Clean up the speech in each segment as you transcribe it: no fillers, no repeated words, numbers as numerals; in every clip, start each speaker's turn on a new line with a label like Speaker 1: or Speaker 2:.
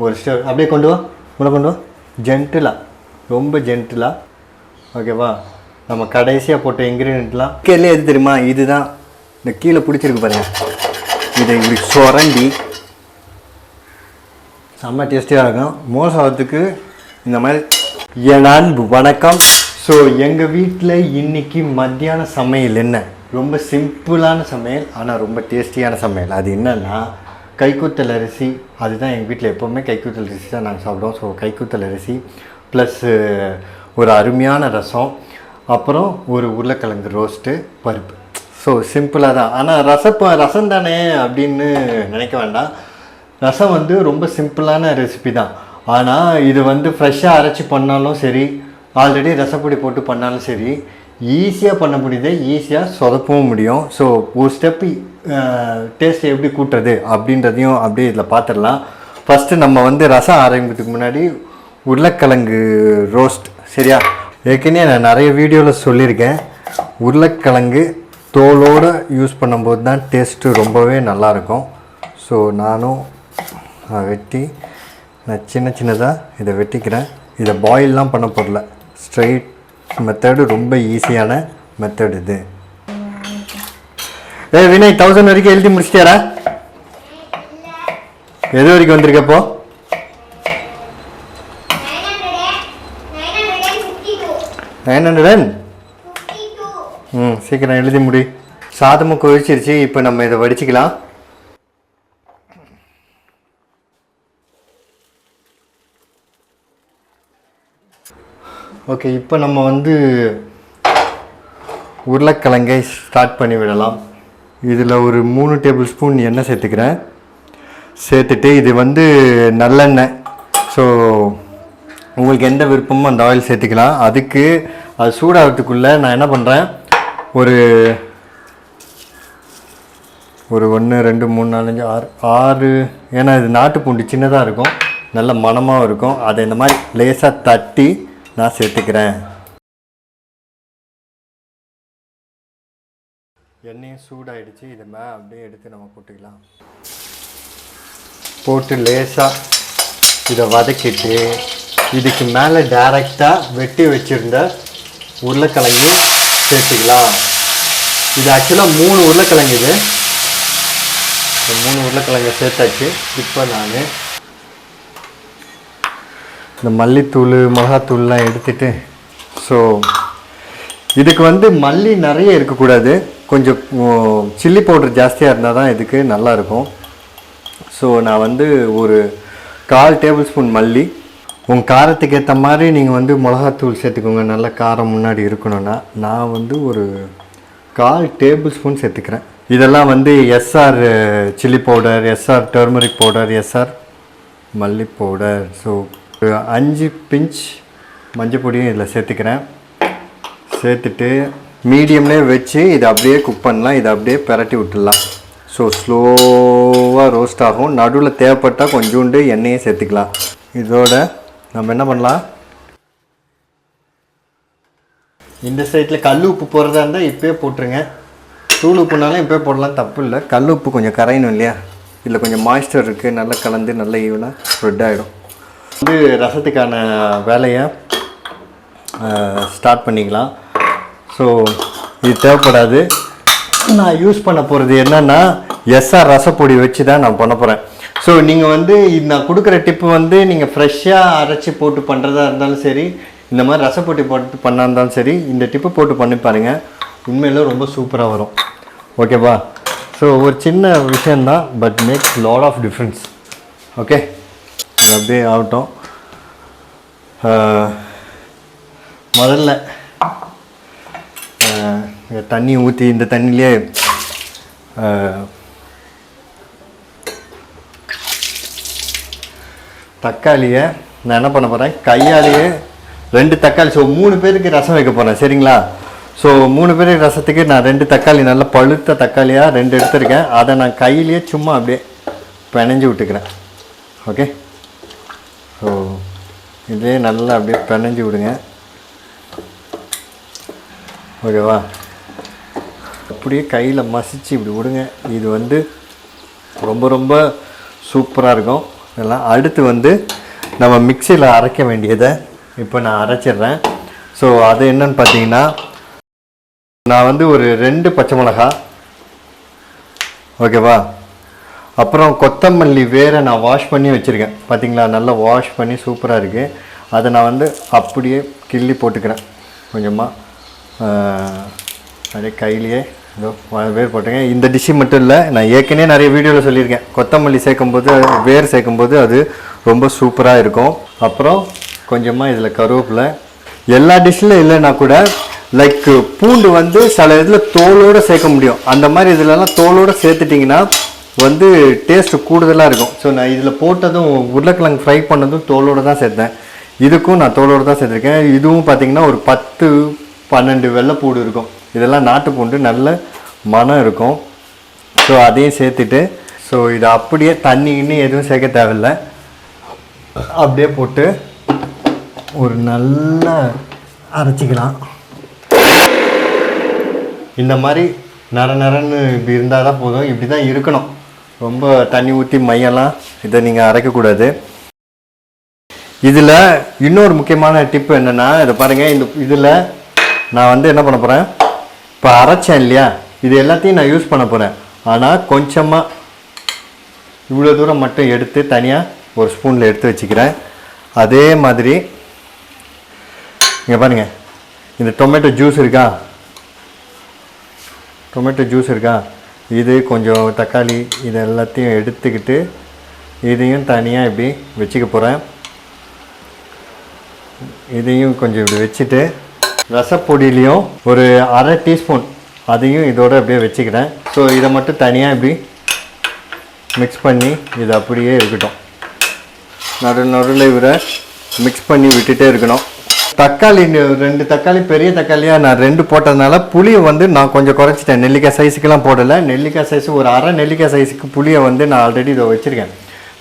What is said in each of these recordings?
Speaker 1: ஒரு ஸ்டெப் அப்படியே கொண்டு வா, உள்ள கொண்டு வா, ஜென்டிலாக, ரொம்ப ஜென்டிலாக. ஓகேவா? நம்ம கடைசியாக போட்ட இன்க்ரீடியண்ட்லாம் கீழே எது தெரியுமா? இதுதான். இந்த கீழே பிடிச்சிருக்கு பாருங்கள், இதை இப்படி சுரண்டி செம்ம டேஸ்டியாக இருக்கும். மோர் சாதத்துக்கு இந்த மாதிரி. என் அன்பு வணக்கம். ஸோ எங்கள் வீட்டில் இன்றைக்கி மத்தியான சமையல் என்ன? ரொம்ப சிம்பிளான சமையல், ஆனால் ரொம்ப டேஸ்டியான சமையல். அது என்னென்னா கைக்குத்தல் அரிசி. அதுதான் எங்கள் வீட்டில் எப்போவுமே கைக்குத்தல் அரிசி தான் நாங்கள் சாப்பிடுவோம். ஸோ கைக்குத்தல் அரிசி ப்ளஸ்ஸு ஒரு அருமையான ரசம், அப்புறம் ஒரு உருளைக்கிழங்கு ரோஸ்ட்டு, பருப்பு. ஸோ சிம்பிளாக தான். ஆனால் ரசம் தானே அப்படின்னு நினைக்க வேண்டாம். ரசம் வந்து ரொம்ப சிம்பிளான ரெசிபி தான். ஆனால் இது வந்து ஃப்ரெஷ்ஷாக அரைச்சி பண்ணாலும் சரி, ஆல்ரெடி ரசப்பொடி போட்டு பண்ணாலும் சரி, ஈஸியாக பண்ண முடியுது, ஈஸியாக சொதப்பவும் முடியும். ஸோ ஒரு ஸ்டெப்பு டேஸ்ட்டை எப்படி கூட்டுறது அப்படின்றதையும் அப்படியே இதில் பார்த்துடலாம். ஃபஸ்ட்டு நம்ம வந்து ரசம் ஆரம்பிக்கிறதுக்கு முன்னாடி உருளைக்கிழங்கு ரோஸ்ட். சரியா? ஏற்கனவே நான் நிறைய வீடியோவில் சொல்லியிருக்கேன், உருளைக்கிழங்கு தோலோடு யூஸ் பண்ணும்போது தான் டேஸ்ட்டு ரொம்பவே நல்லாயிருக்கும். ஸோ நானும் வெட்டி நான் சின்னதாக இதை வெட்டிக்கிறேன். இதை பாயிலெலாம் பண்ண போடல, ஸ்ட்ரைட் மெத்தடு, ரொம்ப ஈஸியான மெத்தட் இது. வினய் 1000 வரைக்கும் எழுதி முடிச்சிட்டியாரா? எது வரைக்கும் வந்திருக்கப்போ? 900. சீக்கிரம் எழுதி முடி. சாதமும் கொதிச்சிருச்சு. இப்போ நம்ம இதை வடிச்சிக்கலாம். ஓகே, இப்போ நம்ம வந்து உருளைக்கிழங்கை ஸ்டார்ட் பண்ணி விடலாம். இதில் ஒரு 3 டேபிள் ஸ்பூன் எண்ணெய் சேர்த்துக்கிறேன். சேர்த்துட்டு இது வந்து நல்லெண்ணெய். ஸோ உங்களுக்கு எந்த விருப்பமோ அந்த ஆயில் சேர்த்துக்கலாம். அதுக்கு அது சூடாகிறதுக்குள்ளே நான் என்ன பண்ணுறேன், ஒரு 1 2 3 4 5 6 ஏன்னா இது நாட்டு பூண்டு சின்னதாக இருக்கும், நல்ல மணமாகவும் இருக்கும். அதை இந்த மாதிரி லேசாக தட்டி நான் சேர்த்துக்கிறேன். எண்ணெயும் சூடாகிடுச்சு. இதை அப்படியே எடுத்து நம்ம போட்டுக்கலாம். போட்டு லேசாக இதை வதக்கிட்டு இதுக்கு மேலே டைரெக்டாக வெட்டி வச்சுருந்த உருளைக்கிழங்கு சேர்த்துக்கலாம். இது ஆக்சுவலாக 3 உருளைக்கிழங்கு. இது 3 உருளைக்கிழங்கு சேர்த்தாச்சு. இப்போ நான் இந்த மல்லித்தூள் மிளகாத்தூள்லாம் எடுத்துட்டு, ஸோ இதுக்கு வந்து மல்லி நிறைய இருக்கக்கூடாது, கொஞ்சம் சில்லி பவுடர் ஜாஸ்தியாக இருந்தால் தான் இதுக்கு நல்லாயிருக்கும். ஸோ நான் வந்து ஒரு 1/4 டேபிள் ஸ்பூன் மல்லி, உங்கள் காரத்துக்கு ஏற்ற மாதிரி நீங்கள் வந்து மிளகாத்தூள் சேர்த்துக்கோங்க. நல்ல காரம் முன்னாடி இருக்கணும்னா. நான் வந்து ஒரு 1/4 டேபிள் ஸ்பூன் சேர்த்துக்கிறேன். இதெல்லாம் வந்து SR chilli powder, SR turmeric powder, SR மல்லி பவுடர். ஸோ 5 பிஞ்ச் மஞ்சள் பொடியும் இதில் சேர்த்துக்கிறேன். சேர்த்துட்டு மீடியம்லேயே வச்சு இதை அப்படியே குக் பண்ணலாம். இதை அப்படியே பிரட்டி விட்டுடலாம். ஸோ ஸ்லோவாக ரோஸ்ட் ஆகும். நடுவில் தேவைப்பட்டால் கொஞ்சோண்டு எண்ணெயும் சேர்த்துக்கலாம். இதோட நம்ம என்ன பண்ணலாம், இந்த சைட்டில் கல் உப்பு போடுறதா இருந்தால் இப்போயே போட்டுருங்க. தூள் உப்புனாலும் இப்போயே போடலாம், தப்பு இல்லை. கல் உப்பு கொஞ்சம் கரையணும் இல்லையா? இதில் கொஞ்சம் மாய்ஸ்டர் இருக்குது, நல்லா கலந்து நல்லா ஈவனாக ஸ்ப்ரெட் ஆகிடும். வந்து ரசத்துக்கான வேலையை ஸ்டார்ட் பண்ணிக்கலாம். ஸோ இது தேவைப்படாது. நான் யூஸ் பண்ண போகிறது என்னென்னா எஸ்ஆர் ரசப்பொடி வச்சு தான் நான் பண்ண போகிறேன். ஸோ நீங்கள் வந்து நான் கொடுக்குற டிப்பு வந்து நீங்கள் ஃப்ரெஷ்ஷாக அரைச்சி போட்டு பண்ணுறதா இருந்தாலும் சரி, இந்த மாதிரி ரசப்பொடி போட்டு பண்ணா இருந்தாலும் சரி, இந்த டிப்பு போட்டு பண்ணி பாருங்கள், உண்மையில ரொம்ப சூப்பராக வரும். ஓகேவா? ஸோ ஒரு சின்ன விஷயந்தான், but makes lot of difference. Okay, இது அப்படியே ஆகட்டும். முதல்ல தண்ணி ஊற்றி இந்த தண்ணியிலே தக்காளியை நான் என்ன பண்ண போகிறேன், கையாலேயே 2 தக்காளி. ஸோ 3 பேருக்கு ரசம் வைக்க போகிறேன். சரிங்களா? ஸோ 3 பேருக்கு ரசத்துக்கு நான் 2 தக்காளி, நல்ல பழுத்த தக்காளியாக 2 எடுத்துருக்கேன். அதை நான் கையிலேயே சும்மா அப்படியே பிணைஞ்சு விட்டுக்கிறேன். ஓகே, ஸோ இதே நல்லா அப்படியே பிணைஞ்சு விடுங்க. ஓகேவா? அப்படியே கையில் மசிச்சு இப்படி விடுங்க. இது வந்து ரொம்ப ரொம்ப சூப்பராக இருக்கும். இதெல்லாம் அடுத்து வந்து நம்ம மிக்சியில் அரைக்க வேண்டியதை இப்போ நான் அரைச்சிடுறேன். ஸோ அது என்னன்னு பார்த்தீங்கன்னா, நான் வந்து ஒரு 2 பச்சை மிளகா, ஓகேவா, அப்புறம் கொத்தமல்லி வேறு நான் வாஷ் பண்ணி வச்சுருக்கேன். பார்த்தீங்களா, நல்லா வாஷ் பண்ணி சூப்பராக இருக்குது. அதை நான் வந்து அப்படியே கிள்ளி போட்டுக்கிறேன் கொஞ்சமாக, அப்படியே கையிலேயே இதோ வேர் போட்டுங்க. இந்த டிஷ்ஷு மட்டும் இல்லை, நான் ஏற்கனவே நிறைய வீடியோவில் சொல்லியிருக்கேன், கொத்தமல்லி சேர்க்கும்போது வேர் சேர்க்கும்போது அது ரொம்ப சூப்பராக இருக்கும். அப்புறம் கொஞ்சமாக இதில் கருவேப்பிலை. எல்லா டிஷ்ஷில் இல்லைன்னா கூட லைக் பூண்டு வந்து சில இதில் தோலோடு சேர்க்க முடியும். அந்த மாதிரி இதிலலாம் தோலோடு சேர்த்துட்டிங்கன்னா வந்து டேஸ்ட்டு கூடுதலாக இருக்கும். ஸோ நான் இதில் போட்டதும் உருளைக்கிழங்கு ஃப்ரை பண்ணதும் தோலோடு தான் சேர்த்தேன். இதுக்கும் நான் தோலோடு தான் சேர்த்துருக்கேன். இதுவும் பார்த்திங்கன்னா ஒரு 10-12 வெள்ளைப்பூடு இருக்கும். இதெல்லாம் நாட்டு பூண்டு, நல்ல மனம் இருக்கும். ஸோ அதையும் சேர்த்துட்டு, ஸோ இதை அப்படியே தண்ணி இன்னும் எதுவும் சேர்க்க தேவையில்லை, அப்படியே போட்டு ஒரு நல்லா அரைச்சிக்கலாம். இந்த மாதிரி நரன்னு இப்படி இருந்தால் தான் போதும். இப்படி தான் இருக்கணும். ரொம்ப தண்ணி ஊற்றி மையெல்லாம் இதை நீங்கள் அரைக்கக்கூடாது. இதில் இன்னொரு முக்கியமான டிப்பு என்னென்னா, இதை பாருங்கள், இந்த இதில் நான் வந்து என்ன பண்ண போகிறேன், இப்போ அரைச்சேன் இல்லையா, இது எல்லாத்தையும் நான் யூஸ் பண்ண போகிறேன். ஆனால் கொஞ்சமாக இவ்வளோ தூரம் மட்டும் எடுத்து தனியாக ஒரு ஸ்பூனில் எடுத்து வச்சுக்கிறேன். அதே மாதிரி இங்கே பாருங்கள், இந்த டொமேட்டோ ஜூஸ் இருக்கா, இது கொஞ்சம் தக்காளி, இது எல்லாத்தையும் எடுத்துக்கிட்டு இதையும் தனியாக இப்படி வச்சுக்க போகிறேன். இதையும் கொஞ்சம் இப்படி வச்சுட்டு, ரசப்பொடியிலையும் ஒரு 1/2 டீஸ்பூன் அதையும் இதோடு அப்படியே வச்சுக்கிறேன். ஸோ இதை மட்டும் தனியாக இப்படி மிக்ஸ் பண்ணி இது அப்படியே இருக்கட்டும். நடுவில் இவரை மிக்ஸ் பண்ணி விட்டுட்டே இருக்கணும். தக்காளி 2 தக்காளி, பெரிய தக்காளியாக நான் 2 போட்டதுனால புளியை வந்து நான் கொஞ்சம் குறைச்சிட்டேன். நெல்லிக்காய் சைஸுக்கெல்லாம் போடலை. நெல்லிக்காய் சைஸு ஒரு 1/2 நெல்லிக்காய் சைஸுக்கு புளியை வந்து நான் ஆல்ரெடி இதை வச்சுருக்கேன்.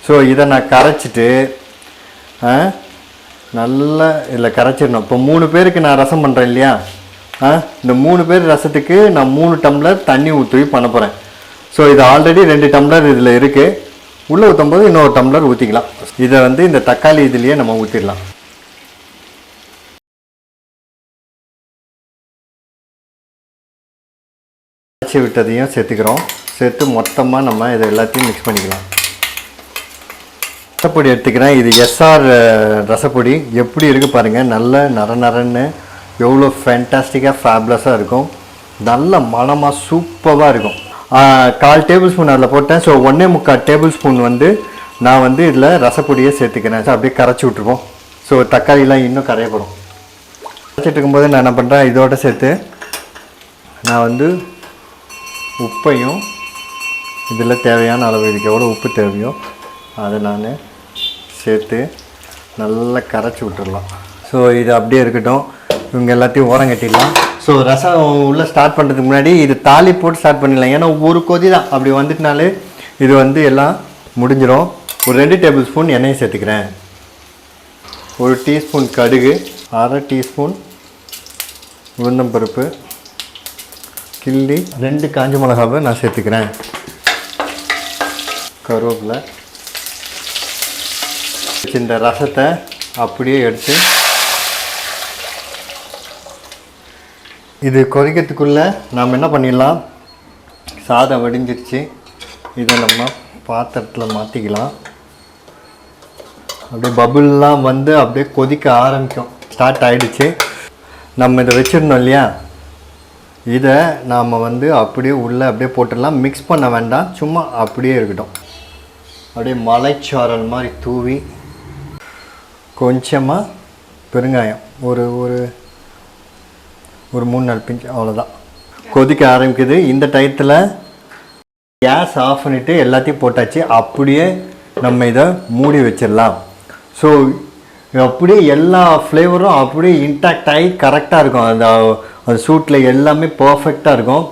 Speaker 1: ஸோ இதை நான் கரைச்சிட்டு நல்லா இதில் கரைச்சிடணும். இப்போ 3 பேருக்கு நான் ரசம் பண்ணுறேன் இல்லையா, இந்த 3 பேர் ரசத்துக்கு நான் 3 டம்ளர் தண்ணி ஊற்றி பண்ண போகிறேன். ஸோ இது ஆல்ரெடி 2 டம்ளர் இதில் இருக்குது. உள்ளே ஊற்றும் போது இன்னொரு டம்ளர் ஊற்றிக்கலாம். இதை வந்து இந்த தக்காளி இதுலேயே நம்ம ஊற்றிடலாம். அரைச்சி விட்டதையும் சேர்த்துக்கிறோம். சேர்த்து மொத்தமாக நம்ம இதை எல்லாத்தையும் மிக்ஸ் பண்ணிக்கலாம். ரசப்பொடி எடுத்துக்கிறேன். இது எஸ்ஆர் ரசப்பொடி. எப்படி இருக்குது பாருங்கள், நல்ல நரன்னு எவ்வளோ ஃபேண்டாஸ்டிக்காக ஃபேப்லஸாக இருக்கும். நல்ல மணமாக சூப்பராக இருக்கும். 1/4 டேபிள் ஸ்பூன் அதில் போட்டேன். ஸோ 1.25 டேபிள் ஸ்பூன் வந்து நான் வந்து இதில் ரசப்பொடியை சேர்த்துக்கிறேன். ஸோ அப்படியே கரைச்சி விட்ருப்போம். ஸோ தக்காளிலாம் இன்னும் கரைய போகிறோம். கரைச்சிட்டு இருக்கும்போது நான் என்ன பண்ணுறேன், இதோட சேர்த்து நான் வந்து உப்பையும் இதில் தேவையான அளவு, இதுக்கு எவ்வளோ உப்பு தேவையோ அதை நான் சேர்த்து நல்லா கரைச்சி விட்டுடலாம். ஸோ இது அப்படியே இருக்கட்டும். இவங்க எல்லாத்தையும் ஓரம் கட்டிடலாம். ஸோ ரசம் உள்ளே ஸ்டார்ட் பண்ணுறதுக்கு முன்னாடி இது தாலி போட்டு ஸ்டார்ட் பண்ணிடலாம். ஏன்னா ஒரு கொதி தான், அப்படி வந்துட்டுனாலே இது வந்து எல்லாம் முடிஞ்சிடும். ஒரு 2 டேபிள் ஸ்பூன் எண்ணெயை சேர்த்துக்கிறேன். 1 டீஸ்பூன் கடுகு, 1/2 டீஸ்பூன் உளுந்தம்பருப்பு கிள்ளி, 2 காஞ்ச மிளகாவை நான் சேர்த்துக்கிறேன். கருவேப்பிலை. இந்த ரசத்தை அப்படியே எடுத்து இது கொதிக்கிறதுக்குள்ளே நாம் என்ன பண்ணிடலாம், சாதம் வடிஞ்சிருச்சு, இதை நம்ம பாத்திரத்தில் மாற்றிக்கலாம். அப்படியே பபுள்லாம் வந்து அப்படியே கொதிக்க ஆரம்பிக்கும். ஸ்டார்ட் ஆகிடுச்சு. நம்ம இதை வச்சிடணும் இல்லையா, இதை நாம் வந்து அப்படியே உள்ளே அப்படியே போட்டுடலாம். மிக்ஸ் பண்ண வேண்டாம், சும்மா அப்படியே இருக்கட்டும். அப்படியே மலைச்சாரல் மாதிரி தூவி கொஞ்சமாக பெருங்காயம், ஒரு ஒரு ஒரு 3-4 பிஞ்ச், அவ்வளோதான். கொதிக்க ஆரம்பிக்குது. இந்த டயத்தில் கேஸ் ஆஃப் பண்ணிவிட்டு எல்லாத்தையும் போட்டாச்சு. அப்படியே நம்ம இதை மூடி வச்சிடலாம். ஸோ அப்படியே எல்லா ஃப்ளேவரும் அப்படியே இன்டாக்ட் ஆகி கரெக்டாக இருக்கும். அந்த சூட்டில் எல்லாமே பர்ஃபெக்டாக இருக்கும்.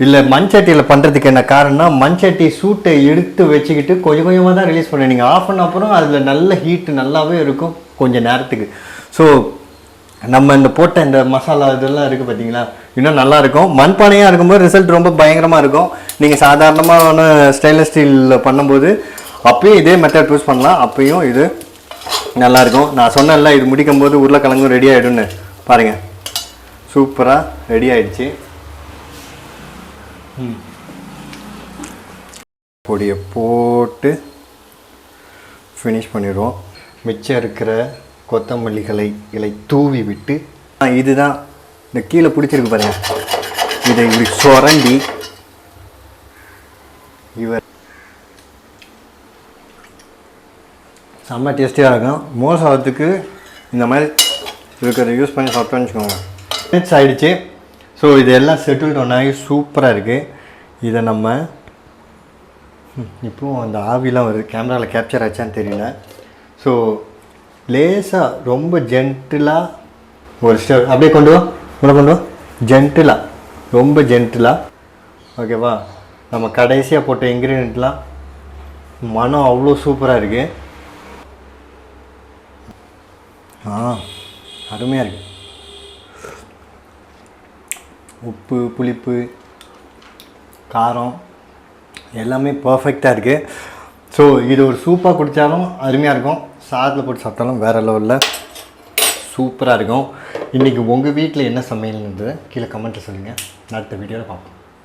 Speaker 1: இல்லை மண்சட்டியில் பண்ணுறதுக்கு என்ன காரணம்னா, மண்சட்டி சூட்டை எடுத்து வச்சுக்கிட்டு கொஞ்சம் கொஞ்சமாக தான் ரிலீஸ் பண்ண. நீங்கள் ஆஃப் பண்ண அப்புறம் அதில் நல்ல ஹீட்டு நல்லாவே இருக்கும் கொஞ்சம் நேரத்துக்கு. ஸோ நம்ம இந்த போட்ட இந்த மசாலா இதெல்லாம் இருக்குது பார்த்தீங்களா, இன்னும் நல்லாயிருக்கும். மண்பானையாக இருக்கும்போது ரிசல்ட் ரொம்ப பயங்கரமாக இருக்கும். நீங்கள் சாதாரணமான ஸ்டெயின்லெஸ் ஸ்டீலில் பண்ணும்போது அப்பயும் இதே மெத்தட் யூஸ் பண்ணலாம், அப்பயும் இது நல்லாயிருக்கும். நான் சொன்னேன்ல இது முடிக்கும் போது உருளைக்கிழங்கும் ரெடி ஆகிடும்னு. பாருங்கள், சூப்பராக ரெடி ஆகிடுச்சு. பொடியை போட்டு ஃபினிஷ் பண்ணிடுவோம். மிச்சம் இருக்கிற கொத்தமல்லிகளை தூவி விட்டு இதுதான் இந்த கீழே பிடிச்சிருக்கு பாருங்கள், இதை இப்படி சுரண்டி இவர் செம்ம டேஸ்டியாக இருக்கும். மோர் சாதத்துக்கு இந்த மாதிரி இருக்கிறத யூஸ் பண்ணி சாப்பிட்டோன்னு வச்சுக்கோங்க. மினிட்ஸ் ஆகிடுச்சு. ஸோ இது எல்லாம் செட்டில்ட் ஒன்றாகி சூப்பராக இருக்குது. இதை நம்ம இப்போது அந்த ஆவிலாம் வருது, கேமராவில் கேப்சர் ஆச்சான்னு தெரியல. ஸோ லேசாக ரொம்ப ஜென்டிலாக ஒரு ஸ்டெப் அப்படியே கொண்டு வா, ஜென்டிலாக, ரொம்ப ஜென்டிலாக. ஓகேவா? நம்ம கடைசியாக போட்ட இன்க்ரீடியண்ட்லாம் மனம் அவ்வளோ சூப்பராக இருக்குது. அருமையாக இருக்குது. உப்பு, புளிப்பு, காரம் எல்லாமே பர்ஃபெக்டாக இருக்குது. ஸோ இது ஒரு சூப்பாக குடித்தாலும் அருமையாக இருக்கும், சாதத்தில் போட்டு சாப்பிட்டாலும் வேறு லெவலில் சூப்பராக இருக்கும். இன்றைக்கி உங்கள் வீட்டில் என்ன சமையல்ன்றது கீழே கமெண்ட்டில் சொல்லுங்கள். அடுத்த வீடியோவில் பார்ப்போம்.